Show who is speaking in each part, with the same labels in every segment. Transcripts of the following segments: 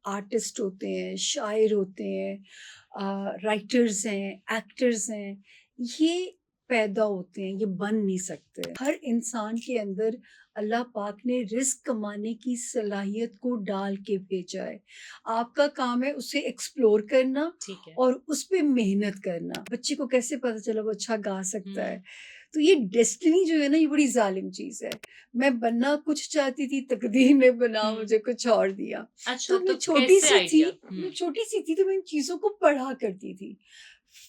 Speaker 1: Artist ہوتے ہیں، شاعر ہوتے ہیں، رائٹرز ہیں، ایکٹرز ہیں، یہ پیدا ہوتے ہیں، یہ بن نہیں سکتے. ہر انسان کے اندر اللہ پاک نے رزق کمانے کی صلاحیت کو ڈال کے بھیجا ہے. آپ کا کام ہے اسے ایکسپلور کرنا
Speaker 2: ٹھیک ہے.
Speaker 1: اور اس پہ محنت کرنا. بچے کو کیسے پتا چلا وہ اچھا گا سکتا ہے؟ تو یہ ڈیسٹنی جو ہے نا، یہ بڑی ظالم چیز ہے. میں بننا کچھ چاہتی تھی، تقدیر نے بنا مجھے کچھ اور دیا.
Speaker 2: اچھا
Speaker 1: تو میں
Speaker 2: تو
Speaker 1: چھوٹی
Speaker 2: کیسے
Speaker 1: سی تھی،
Speaker 2: آئیڈیا؟
Speaker 1: تو میں ان چیزوں کو پڑھا کرتی تھی.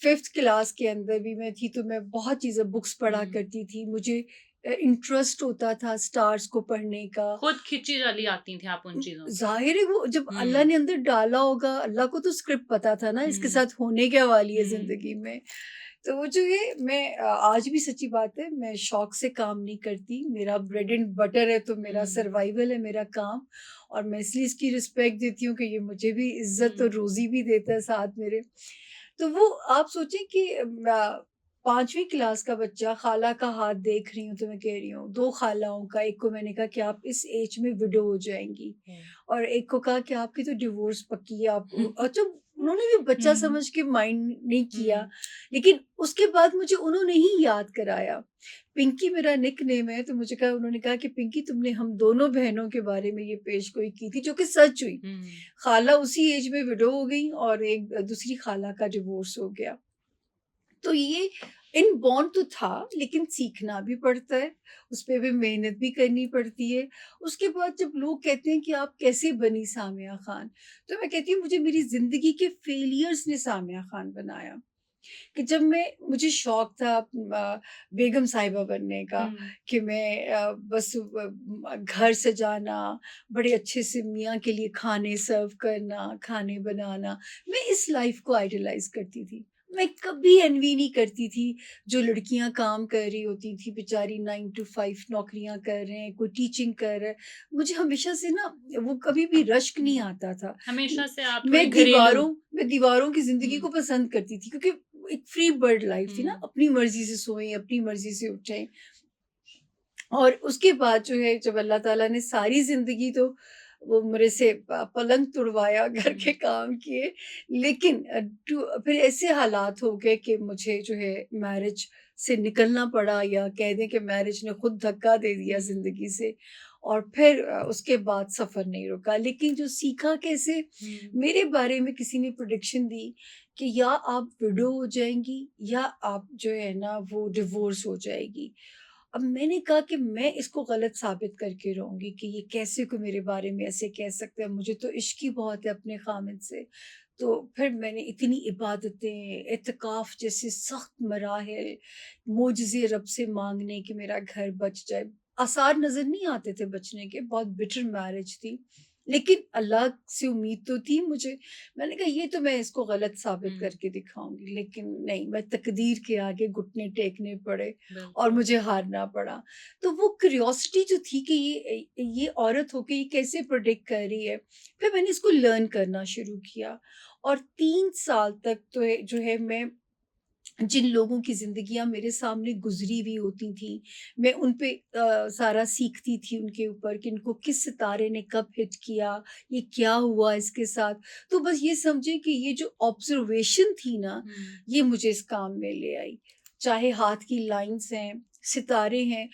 Speaker 1: 5th کلاس کے اندر بھی میں تھی تو میں بہت چیزیں بکس پڑھا کرتی تھی. مجھے انٹرسٹ ہوتا تھا سٹارز کو پڑھنے کا.
Speaker 2: خود کھچی چلی آتی تھیں آپ ان چیزوں سے.
Speaker 1: ظاہر ہے وہ جب اللہ نے اندر ڈالا ہوگا، اللہ کو تو اسکرپٹ پتا تھا نا اس کے ساتھ ہونے کیا والی ہے زندگی میں. تو وہ جو ہے، میں آج بھی سچی بات ہے، میں شوق سے کام نہیں کرتی. میرا بریڈ اینڈ بٹر ہے، تو میرا سروائیول ہے میرا کام. اور میں اس لیے اس کی رسپیکٹ دیتی ہوں کہ یہ مجھے بھی عزت اور روزی بھی دیتا ہے ساتھ میرے. تو وہ آپ سوچیں کہ 5ویں کلاس کا بچہ، خالہ کا ہاتھ دیکھ رہی ہوں تو میں کہہ رہی ہوں 2 خالاؤں کا. ایک کو میں نے کہا کہ آپ اس ایج میں وڈو ہو جائیں گی، اور ایک کو کہا کہ آپ کی تو ڈیورس پکی ہے. آپ اچھا، انہوں نے بھی بچہ سمجھ کے مائنڈ نہیں کیا. لیکن اس کے بعد مجھے انہوں نے ہی یاد کرایا. پنکی میرا نک نیم ہے، تو مجھے کہا، انہوں نے کہا کہ پنکی تم نے ہم دونوں بہنوں کے بارے میں یہ پیش گوئی کی تھی، جو کہ سچ ہوئی. خالہ اسی ایج میں وڈو ہو گئی اور ایک دوسری خالہ کا ڈیورس ہو گیا. تو یہ ان بورن تو تھا، لیکن سیکھنا بھی پڑتا ہے، اس پہ بھی محنت بھی کرنی پڑتی ہے. اس کے بعد جب لوگ کہتے ہیں کہ آپ کیسے بنی سامیہ خان، تو میں کہتی ہوں مجھے میری زندگی کے فیلئرز نے سامیہ خان بنایا. کہ جب مجھے شوق تھا بیگم صاحبہ بننے کا، کہ میں بس گھر سجانا، بڑے اچھے سے میاں کے لیے کھانے سرو کرنا، کھانے بنانا، میں اس لائف کو آئیڈیلائز کرتی تھی. میں کبھی انوی نہیں کرتی تھی جو لڑکیاں کام کر رہی ہوتی تھی بیچاری، 9 to 5 نوکریاں کر رہے ہیں، کوئی ٹیچنگ کر رہا ہے. مجھے ہمیشہ سے نا وہ کبھی بھی رشک نہیں آتا تھا.
Speaker 2: ہمیشہ سے آپ
Speaker 1: میں
Speaker 2: تھوڑی گھریلو.
Speaker 1: دیواروں کی زندگی کو پسند کرتی تھی، کیونکہ ایک فری برڈ لائف تھی نا، اپنی مرضی سے سوئیں، اپنی مرضی سے اٹھیں. اور اس کے بعد جو ہے، جب اللہ تعالیٰ نے ساری زندگی تو وہ میرے سے پلنگ توڑوایا، گھر کے کام کیے، لیکن پھر ایسے حالات ہو گئے کہ مجھے جو ہے میرج سے نکلنا پڑا، یا کہہ دیں کہ میرج نے خود دھکا دے دیا زندگی سے. اور پھر اس کے بعد سفر نہیں رکا. لیکن جو سیکھا کیسے، میرے بارے میں کسی نے پریڈکشن دی کہ یا آپ وڈو ہو جائیں گی، یا آپ جو ہے نا وہ ڈیورس ہو جائے گی. اب میں نے کہا کہ میں اس کو غلط ثابت کر کے رہوں گی کہ یہ کیسے کوئی میرے بارے میں ایسے کہہ سکتا ہے، مجھے تو عشق ہی بہت ہے اپنے خامد سے. تو پھر میں نے اتنی عبادتیں، اعتکاف جیسے سخت مراحل، معجزے رب سے مانگنے کہ میرا گھر بچ جائے. آثار نظر نہیں آتے تھے بچنے کے، بہت بٹر میرج تھی، لیکن اللہ سے امید تو تھی مجھے. میں نے کہا یہ تو میں اس کو غلط ثابت کر کے دکھاؤں گی، لیکن نہیں، میں تقدیر کے آگے گھٹنے ٹیکنے پڑے اور مجھے ہارنا پڑا. تو وہ کیوریوسٹی جو تھی کہ یہ عورت ہو کے یہ کیسے پروڈکٹ کر رہی ہے، پھر میں نے اس کو لرن کرنا شروع کیا. اور 3 سال تک تو جو ہے میں جن لوگوں کی زندگیاں میرے سامنے گزری ہوئی ہوتی تھیں، میں ان پہ سارا سیکھتی تھی، ان کے اوپر کہ ان کو کس ستارے نے کب ہٹ کیا، یہ کیا ہوا اس کے ساتھ. تو بس یہ سمجھے کہ یہ جو آبزرویشن تھی نا، یہ مجھے اس کام میں لے آئی. چاہے ہاتھ کی لائنز ہیں، ستارے ہیں،